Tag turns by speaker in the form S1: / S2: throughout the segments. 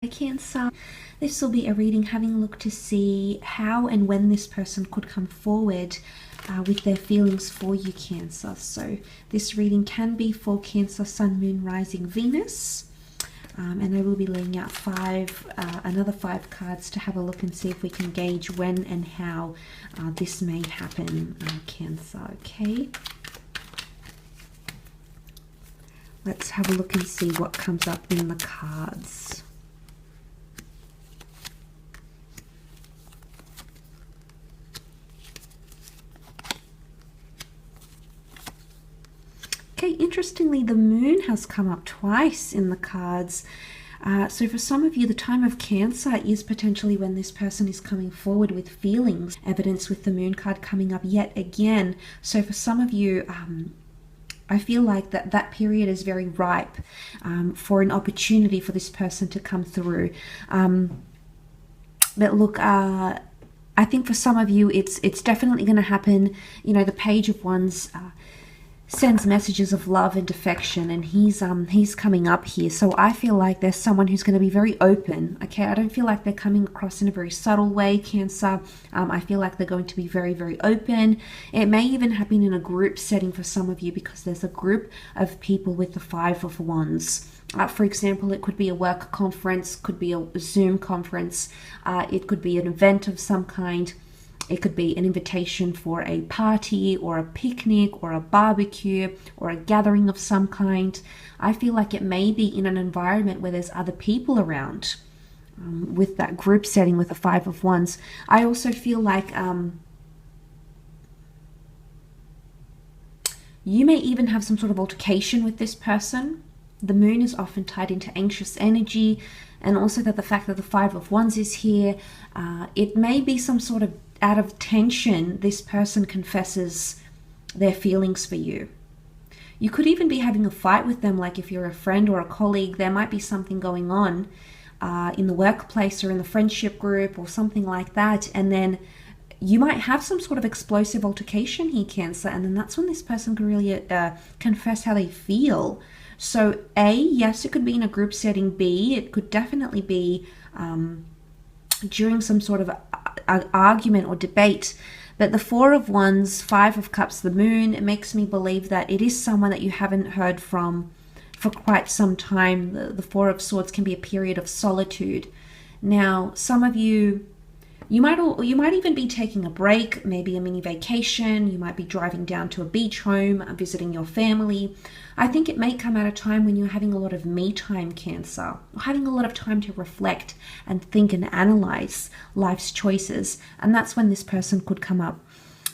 S1: Cancer. This will be a reading having a look to see how and when this person could come forward with their feelings for you, Cancer. So this reading can be for Cancer, Sun, Moon, Rising, Venus. And I will be laying out another five cards to have a look and see if we can gauge when and how this may happen, Cancer, okay? Let's have a look and see what comes up in the cards. Okay, interestingly, the moon has come up twice in the cards. So for some of you, the time of Cancer is potentially when this person is coming forward with feelings. Evidence with the moon card coming up yet again. So for some of you, I feel like that period is very ripe for an opportunity for this person to come through. But look, I think for some of you, it's definitely going to happen. You know, the Page of Wands sends messages of love and affection, and he's coming up here. So I feel like there's someone who's going to be very open. Okay, I don't feel like they're coming across in a very subtle way, Cancer. I feel like they're going to be very, very open. It may even happen in a group setting for some of you, because there's a group of people with the Five of Wands. For example, it could be a work conference, could be a Zoom conference, it could be an event of some kind. It could be an invitation for a party or a picnic or a barbecue or a gathering of some kind. I feel like it may be in an environment where there's other people around with that group setting with the Five of Wands. I also feel like you may even have some sort of altercation with this person. The moon is often tied into anxious energy, and also that the fact that the Five of Wands is here, it may be some sort of out of tension, this person confesses their feelings for you. You could even be having a fight with them, like if you're a friend or a colleague, there might be something going on in the workplace or in the friendship group or something like that, and then you might have some sort of explosive altercation here, Cancer, and then that's when this person can really confess how they feel. So A, yes, it could be in a group setting. B, it could definitely be during some sort of argument or debate. But the Four of Wands, Five of Cups, the moon, it makes me believe that it is someone that you haven't heard from for quite some time. The Four of Swords can be a period of solitude. Now, some of you, you might even be taking a break, maybe a mini vacation. You might be driving down to a beach home, visiting your family. I think it may come at a time when you're having a lot of me time, Cancer, or having a lot of time to reflect and think and analyze life's choices. And that's when this person could come up.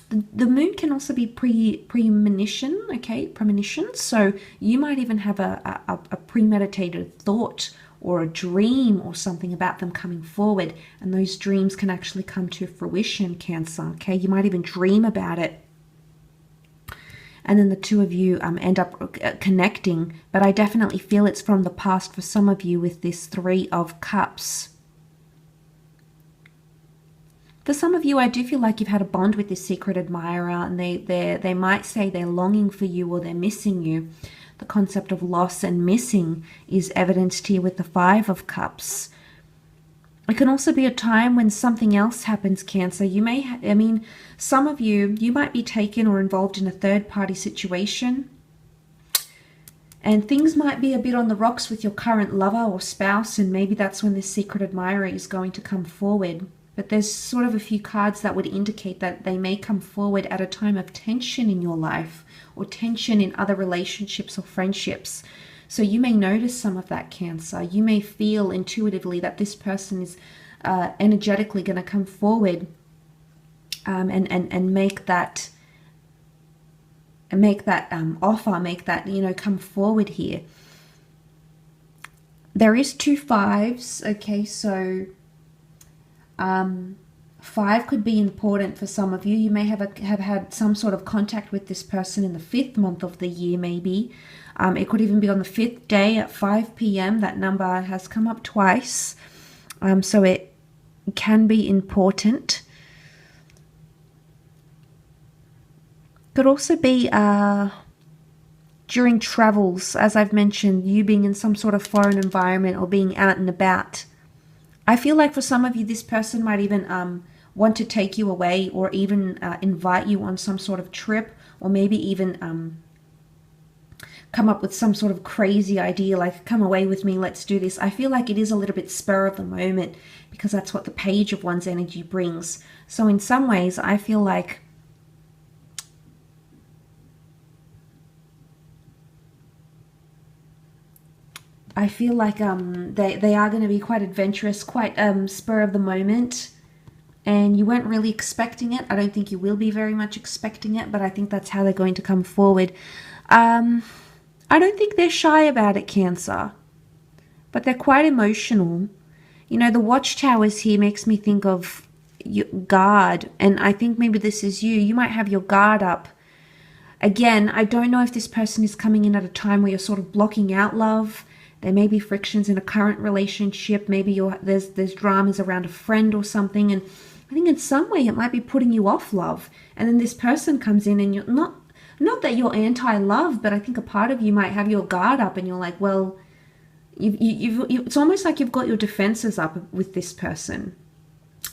S1: The moon can also be premonition, okay, premonition. So you might even have a premeditated thought or a dream or something about them coming forward, and those dreams can actually come to fruition, Cancer, okay? You might even dream about it, and then the two of you end up connecting, but I definitely feel it's from the past for some of you with this Three of Cups. For some of you, I do feel like you've had a bond with this secret admirer, and they might say they're longing for you or they're missing you. The concept of loss and missing is evidenced here with the Five of Cups. It can also be a time when something else happens, Cancer. You may, some of you might be taken or involved in a third-party situation, and things might be a bit on the rocks with your current lover or spouse, and maybe that's when this secret admirer is going to come forward. But there's sort of a few cards that would indicate that they may come forward at a time of tension in your life or tension in other relationships or friendships. So you may notice some of that, Cancer. You may feel intuitively that this person is energetically going to come forward and make that offer, make that, come forward here. There is two fives, okay, so five could be important for some of you. You may have had some sort of contact with this person in the 5th month of the year, maybe. It could even be on the 5th day at 5 p.m. That number has come up twice. So it can be important. Could also be during travels, as I've mentioned, you being in some sort of foreign environment or being out and about. I feel like for some of you, this person might even want to take you away, or even invite you on some sort of trip, or maybe even come up with some sort of crazy idea, like, come away with me, let's do this. I feel like it is a little bit spur of the moment, because that's what the Page of Wands energy brings. So in some ways, I feel like they are going to be quite adventurous, quite spur of the moment, and you weren't really expecting it. I don't think you will be very much expecting it, but I think that's how they're going to come forward. I don't think they're shy about it, Cancer, but they're quite emotional. You know, the watchtowers here makes me think of your guard, and I think maybe this is you. You might have your guard up. Again, I don't know if this person is coming in at a time where you're sort of blocking out love. There may be frictions in a current relationship. Maybe there's dramas around a friend or something, and I think in some way it might be putting you off love. And then this person comes in, and you're not that you're anti-love, but I think a part of you might have your guard up, and you're like, well, it's almost like you've got your defenses up with this person.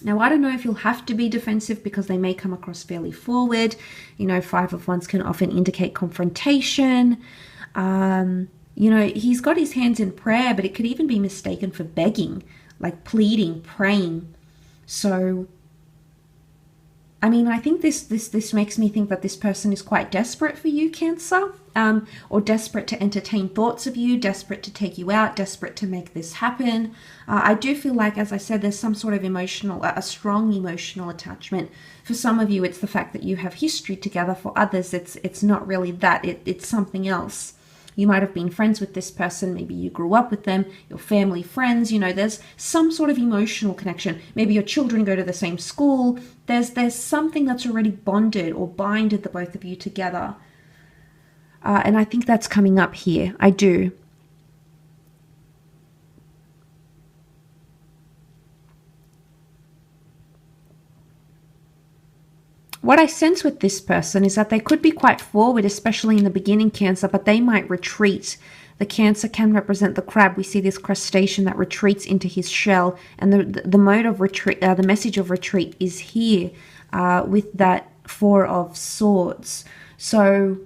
S1: Now, I don't know if you'll have to be defensive, because they may come across fairly forward. You know, Five of Wands can often indicate confrontation. You know, he's got his hands in prayer, but it could even be mistaken for begging, like pleading, praying. So, I mean, I think this makes me think that this person is quite desperate for you, Cancer, or desperate to entertain thoughts of you, desperate to take you out, desperate to make this happen. I do feel like, as I said, there's some sort of a strong emotional attachment. For some of you, it's the fact that you have history together. For others, it's not really that. It's something else. You might have been friends with this person. Maybe you grew up with them, your family, friends. You know, there's some sort of emotional connection. Maybe your children go to the same school. There's something that's already bonded or binded the both of you together. And I think that's coming up here. I do. What I sense with this person is that they could be quite forward, especially in the beginning, Cancer, but they might retreat. The Cancer can represent the crab. We see this crustacean that retreats into his shell, and the mode of retreat, the message of retreat is here with that Four of Swords. So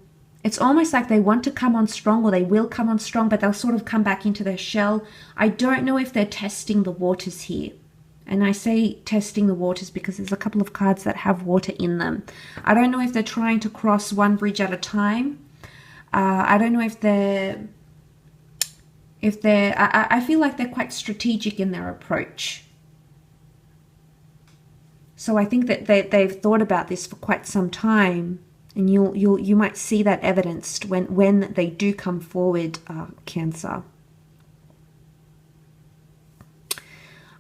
S1: it's almost like they want to come on strong, or they will come on strong, but they'll sort of come back into their shell. I don't know if they're testing the waters here. And I say testing the waters because there's a couple of cards that have water in them. I don't know if they're trying to cross one bridge at a time. I don't know if I feel like they're quite strategic in their approach. So I think that they've thought about this for quite some time, and you might see that evidenced when they do come forward, Cancer.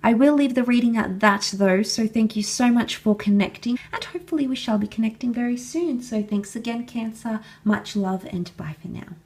S1: I will leave the reading at that, though, so thank you so much for connecting, and hopefully we shall be connecting very soon. So thanks again, Cancer. Much love, and bye for now.